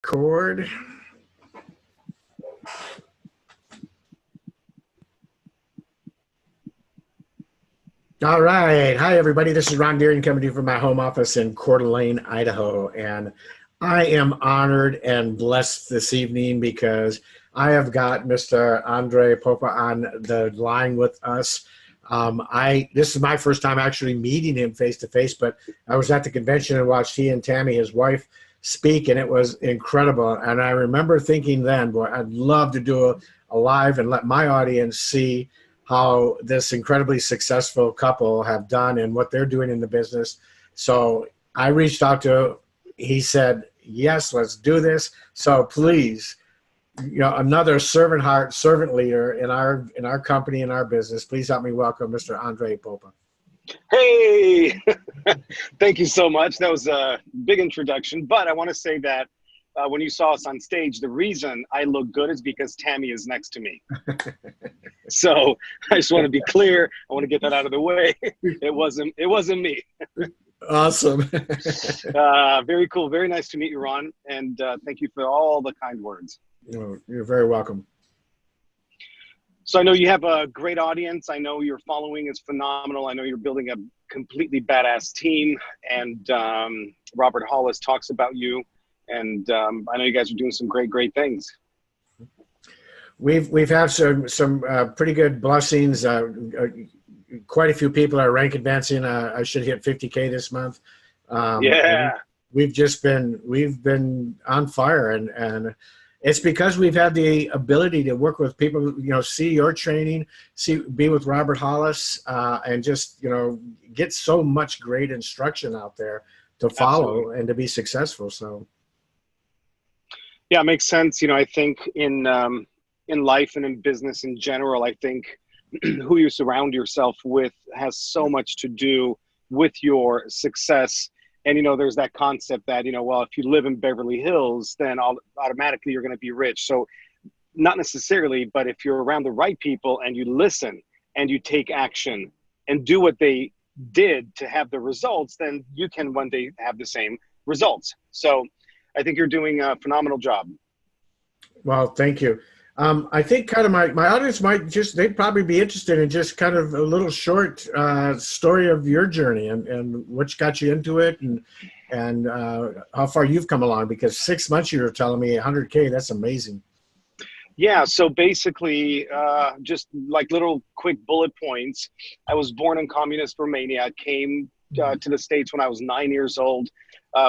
Record. All right. Hi, everybody. This is Ron Deering coming to you from my home office in Coeur d'Alene, Idaho. And I am honored and blessed this evening because I have got Mr. Andre Popa on the line with us. This is my first time actually meeting him face to face, but I was at the convention and watched he and Tammy, his wife, speak, and it was incredible. And I remember thinking then, boy, I'd love to do a live and let my audience see how this incredibly successful couple have done and what they're doing in the business. So I reached out to, he said, yes, let's do this. So please, another servant heart, servant leader in our company, in our business, please help me welcome Mr. Andre Popa. Hey, thank you so much. That was a big introduction, but I want to say that when you saw us on stage, the reason I look good is because Tammy is next to me. So I just want to be clear. I want to get that out of the way. It wasn't me. Awesome. Very cool. Very nice to meet you, Ron. And thank you for all the kind words. You're very welcome. So I know you have a great audience. I know your following is phenomenal. I know you're building a completely badass team. And Robert Hollis talks about you. And I know you guys are doing some great things. We've had some pretty good blessings. Quite a few people are rank advancing. I should hit 50K this month. Yeah. We've been on fire, and it's because we've had the ability to work with people. See your training, be with Robert Hollis, and just get so much great instruction out there to follow. Absolutely. And to be successful. So. Yeah, it makes sense. I think in life and in business in general, I think who you surround yourself with has so much to do with your success. And, there's that concept that, well, if you live in Beverly Hills, then automatically you're going to be rich. So not necessarily, but if you're around the right people and you listen and you take action and do what they did to have the results, then you can one day have the same results. So I think you're doing a phenomenal job. Well, thank you. I think kind of my audience they'd probably be interested in just kind of a little short story of your journey and what got you into it and how far you've come along, because 6 months you were telling me 100K, that's amazing. Yeah, so basically just like little quick bullet points. I was born in communist Romania. I came to the States when I was 9 years old.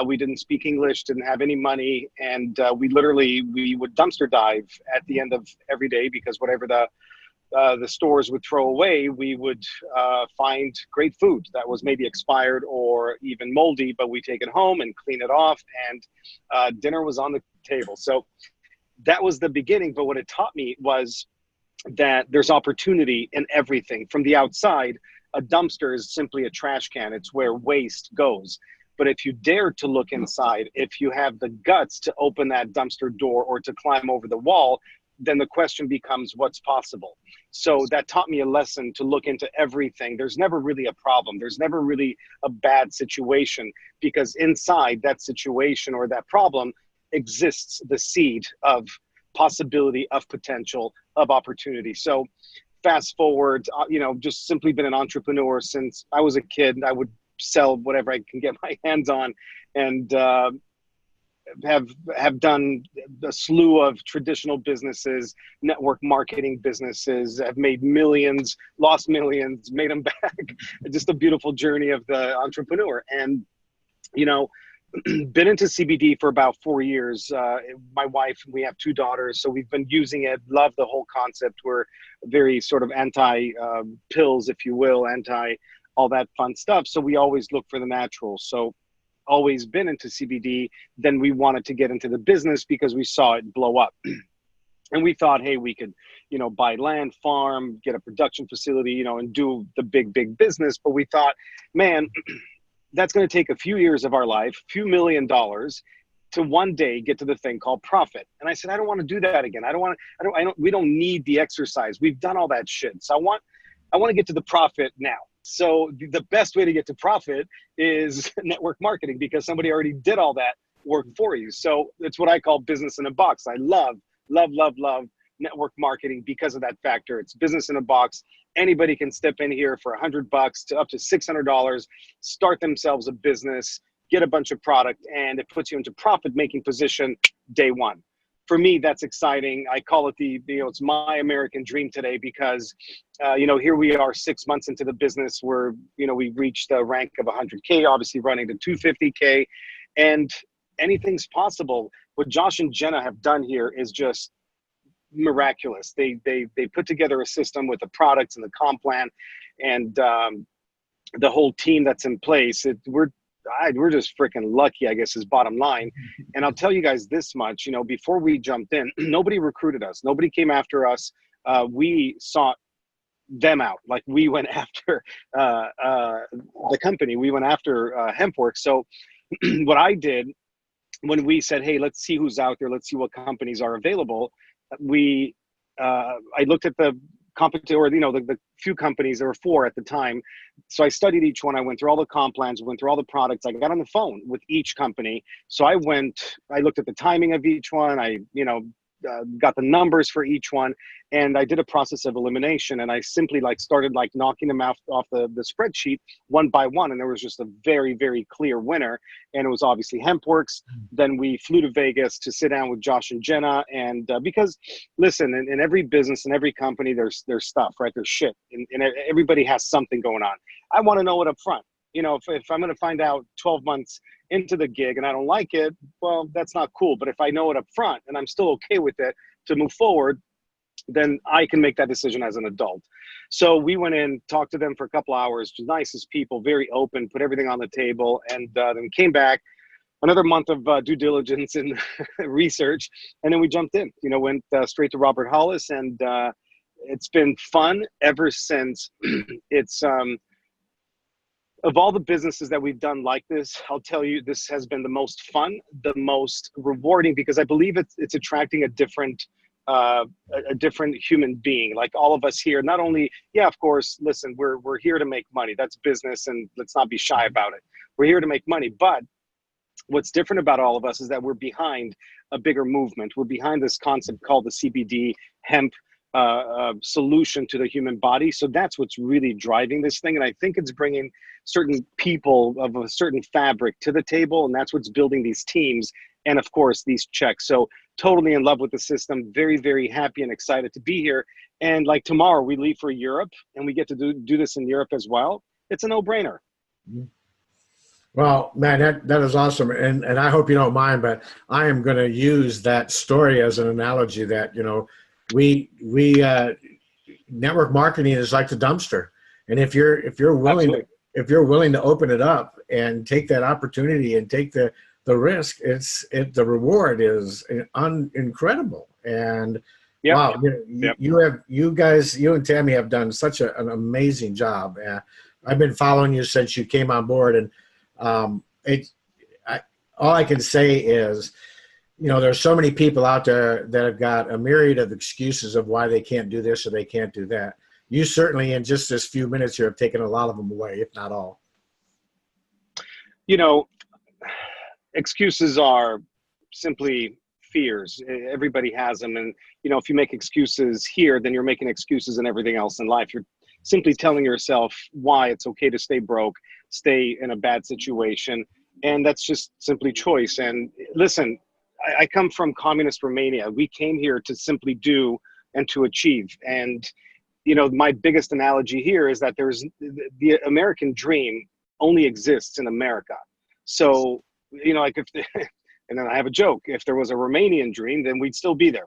We didn't speak English, didn't have any money, and we would dumpster dive at the end of every day, because whatever the stores would throw away, we would find great food that was maybe expired or even moldy, but we take it home and clean it off, and dinner was on the table. So that was the beginning. But what it taught me was that there's opportunity in everything. From the outside, a dumpster is simply a trash can. It's where waste goes. But if you dare to look inside, if you have the guts to open that dumpster door or to climb over the wall, then the question becomes what's possible. So that taught me a lesson to look into everything. There's never really a problem. There's never really a bad situation, because inside that situation or that problem exists the seed of possibility, of potential, of opportunity. So fast forward, just simply been an entrepreneur since I was a kid. I would sell whatever I can get my hands on, and have done a slew of traditional businesses, network marketing businesses, have made millions, lost millions, made them back. Just a beautiful journey of the entrepreneur. And, been into CBD for about 4 years. My wife, we have 2 daughters, so we've been using it, love the whole concept. We're very sort of anti pills, if you will, anti all that fun stuff. So we always look for the natural. So always been into CBD. Then we wanted to get into the business because we saw it blow up. And we thought, hey, we could, buy land, farm, get a production facility, and do the big business. But we thought, man, that's going to take a few years of our life, few $1 million to one day get to the thing called profit. And I said, I don't want to do that again. We don't need the exercise. We've done all that shit. So I want to get to the profit now. So the best way to get to profit is network marketing, because somebody already did all that work for you. So it's what I call business in a box. I love, love, love, love network marketing because of that factor. It's business in a box. Anybody can step in here for $100 to up to $600, start themselves a business, get a bunch of product, and it puts you into profit-making position day one. For me, that's exciting. I call it it's my American dream today because, here we are 6 months into the business where, we've reached a rank of 100K, obviously running to 250K, and anything's possible. What Josh and Jenna have done here is just miraculous. They put together a system with the products and the comp plan and the whole team that's in place. We're just freaking lucky, I guess, is bottom line. And I'll tell you guys this much, before we jumped in, nobody recruited us. Nobody came after us. We sought them out. Like, we went after the company. We went after HempWorks. So what I did when we said, hey, let's see who's out there, let's see what companies are available, I looked at the the few companies. There were 4 at the time. So I studied each one. I went through all the comp plans, went through all the products. I got on the phone with each company. So I looked at the timing of each one. I got the numbers for each one, and I did a process of elimination, and I simply started knocking them off the spreadsheet one by one, and there was just a very, very clear winner, and it was obviously HempWorks. Then we flew to Vegas to sit down with Josh and Jenna, and because listen, in every business, in every company, there's stuff, right? There's shit, and everybody has something going on. I want to know it up front. If I'm going to find out 12 months into the gig and I don't like it, well, that's not cool. But if I know it up front and I'm still okay with it to move forward, then I can make that decision as an adult. So we went in, talked to them for a couple hours, nicest people, very open, put everything on the table, and then came back. Another month of due diligence and research, and then we jumped in. Went straight to Robert Hollis, and it's been fun ever since. It's of all the businesses that we've done like this, I'll tell you, this has been the most fun, the most rewarding, because I believe it's attracting a different human being. Like all of us here, not only, yeah, of course, listen, we're here to make money. That's business, and let's not be shy about it. We're here to make money. But what's different about all of us is that we're behind a bigger movement. We're behind this concept called the CBD hemp solution to the human body. So that's what's really driving this thing. And I think it's bringing certain people of a certain fabric to the table. And that's what's building these teams. And of course, these checks. So totally in love with the system. Very, very happy and excited to be here. And tomorrow we leave for Europe and we get to do this in Europe as well. It's a no-brainer. Well, man, that is awesome. And I hope you don't mind, but I am going to use that story as an analogy that, we network marketing is like the dumpster, and if you're willing Absolutely. if you're willing to open it up and take that opportunity and take the risk, the reward is incredible. And Yep. wow, Yep. you and Tammy have done such an amazing job. I've been following you since you came on board, and all I can say is, there's so many people out there that have got a myriad of excuses of why they can't do this or they can't do that. You certainly, in just this few minutes here, have taken a lot of them away, if not all. Excuses are simply fears. Everybody has them. And, if you make excuses here, then you're making excuses in everything else in life. You're simply telling yourself why it's okay to stay broke, stay in a bad situation. And that's just simply choice. And listen, I come from communist Romania. We came here to simply do and to achieve. And, my biggest analogy here is that the American dream only exists in America. So, and then I have a joke, if there was a Romanian dream, then we'd still be there.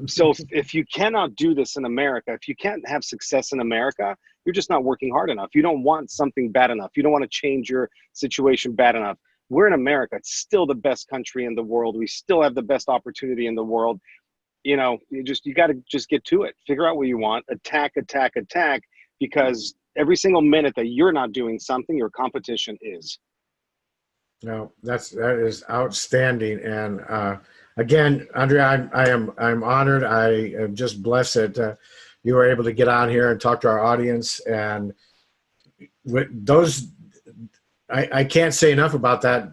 So if you cannot do this in America, if you can't have success in America, you're just not working hard enough. You don't want something bad enough. You don't want to change your situation bad enough. We're in America. It's still the best country in the world. We still have the best opportunity in the world. You got to just get to it. Figure out what you want. Attack, because every single minute that you're not doing something, your competition is. No, that is outstanding. And again, Andre, I'm honored. I am just blessed that you were able to get on here and talk to our audience. And with I can't say enough about that.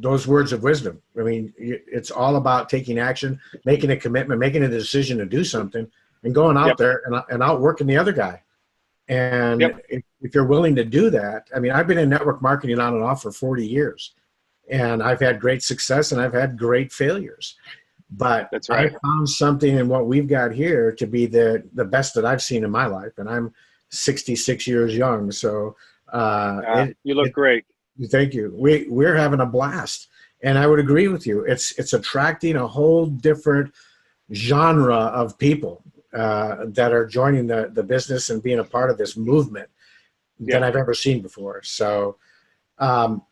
Those words of wisdom. I mean, it's all about taking action, making a commitment, making a decision to do something, and going out Yep. there and outworking the other guy. Yep. And if you're willing to do that, I mean, I've been in network marketing on and off for 40 years, and I've had great success and I've had great failures. But That's right. I found something in what we've got here to be the best that I've seen in my life, and I'm 66 years young. So you look great. thank you. We're having a blast, and I would agree with you. It's attracting a whole different genre of people that are joining the business and being a part of this movement than I've ever seen before. So, one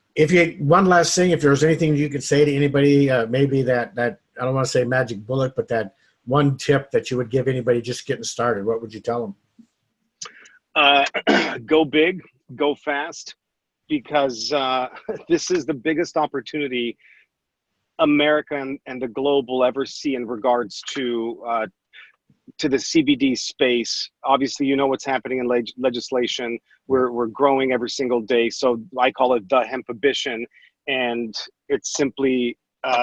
last thing, if there was anything you could say to anybody, maybe that I don't want to say magic bullet, but that one tip that you would give anybody just getting started, what would you tell them? Go big, go fast, because this is the biggest opportunity America and the globe will ever see in regards to the CBD space. Obviously, you know what's happening in legislation. We're growing every single day. So I call it the hempibition, and it's simply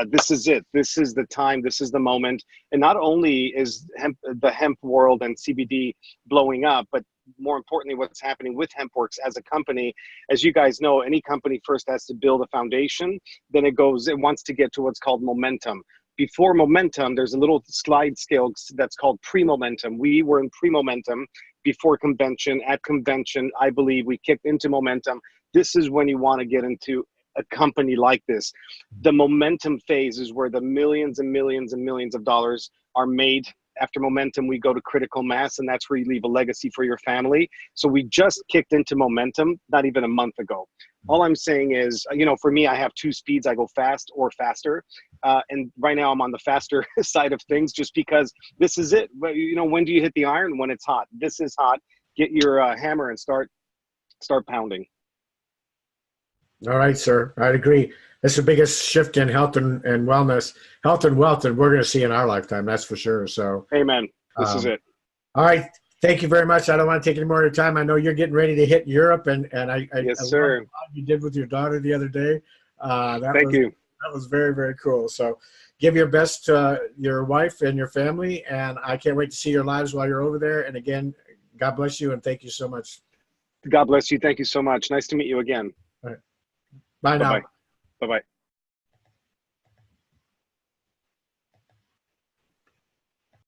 this is it. This is the time. This is the moment. And not only is the hemp world and CBD blowing up, but more importantly, what's happening with HempWorks as a company. As you guys know, any company first has to build a foundation, then it wants to get to what's called momentum. Before momentum, there's a little slide scale that's called pre-momentum. We were in pre-momentum before convention. At convention, I believe we kicked into momentum. This is when you want to get into a company like this. The momentum phase is where the millions and millions and millions of dollars are made. After momentum, we go to critical mass, and that's where you leave a legacy for your family. So we just kicked into momentum not even a month ago. All I'm saying is, for me, I have two speeds. I go fast or faster. And right now I'm on the faster side of things just because this is it. But, when do you hit the iron? When it's hot. This is hot. Get your hammer and start pounding. All right, sir. I'd agree. It's the biggest shift in health and wellness, health and wealth that we're going to see in our lifetime. That's for sure. So, amen. This is it. All right. Thank you very much. I don't want to take any more of your time. I know you're getting ready to hit Europe, and yes, sir. Love what you did with your daughter the other day. Thank you. That was very, very cool. So, give your best to your wife and your family, and I can't wait to see your lives while you're over there. And again, God bless you, and thank you so much. God bless you. Thank you so much. Nice to meet you again. All right. Bye now. Bye-bye. Bye-bye.